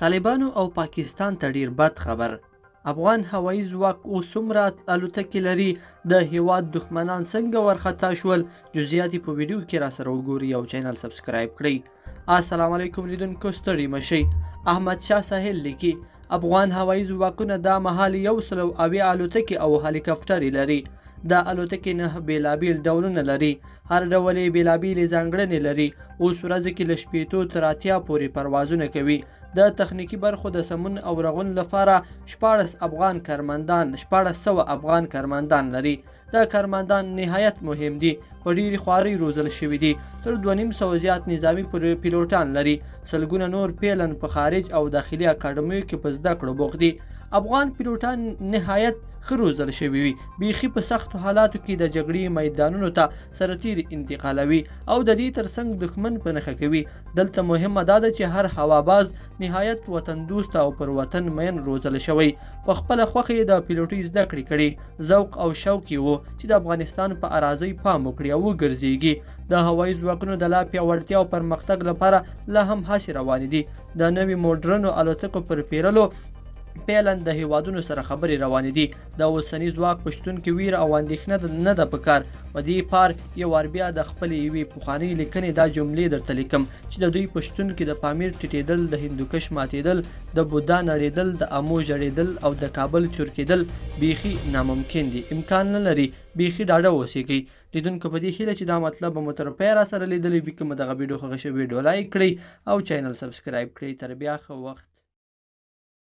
طالبانو او پاکستان ته ډیر بد خبر. افغان هوایي ځواک اوس څومره الوتکې لري؟ د هیواد دښمنان څنګه ورخطا شول؟ جزئیات په ویډیو کې را سره وګورئ او چینل سبسکرایب کړئ. السلام علیکم لیدونکو، ستړي مشئ. احمد شاه ساحل لیکي افغان هوایي ځواکونه دا مهال 170 الوتکې او هلیکاپټرې لري. دا الوتکې 9 بیلابیل ډولونه لري، هر ډول یې بیلابیلې ځانګړنې لري. اوس ورځ کې له 80 تر 80 پورې پروازونه کوي. د تخنیکی برخو د سمون او رغون لپاره 1400 افغان کارمندان لري. دا کارمندان نهایت مهم دي، په ډیرې خوارۍ روزل شوي دي. تر 2500 زیات نظامی پیلوټان لري. سلګونه نور پیلن په خارج او داخلي اکاډمیو کې په زده کړو بوخت دي. افغان پیلوټان نهایت ښه روزل شوي وي، بیخي په سختو حالاتو کې د جګړې میدانونو ته سرتیري انتقالوي او د دې ترڅنګ دښمن په نښه کوي. دلته مهمه دا ده چې هر هواباز نهایت وطن دوست او پر وطن مین روزل شوی. په خپله خوښه یې د پیلوټۍ زده کړې کړي، ذوق او شوق یې و چې د افغانستان په اراضۍ پام وکړي او وګرځېږي. د هوایي ځواکونو د لا پیاوړتیا او پرمختګ لپاره لا هم هڅې روانې دي. د نوي موډرنو الوتکو پر پیرلو پیلن د هیوادونو سره خبرې روانې دي. د اوسني ځواک په شتون کې ویره او اندېښنه نه ده پکار. په دې پار یو وار بیا د خپلې یوې پخوانۍ لیکنې دا جملې درته لیکم چې د دوی په شتون کې د پامیر ټیټېدل، د هندوکش ماتېدل، د بودا نړېدل، د امو ژړېدل او د کابل چورکېدل بیخي ناممکن دي، امکان نه لري. بیخي ډاډه اوسېږئ. لیدونکو په دې هیله چې دا مطلب به مو تر پایه را سره لیدلی وي. که مو دغه ویډیو خوښه شوې ویډیو لایک کړئ او چینل سبسکرایب کړئ. تر بیا ښه وخت.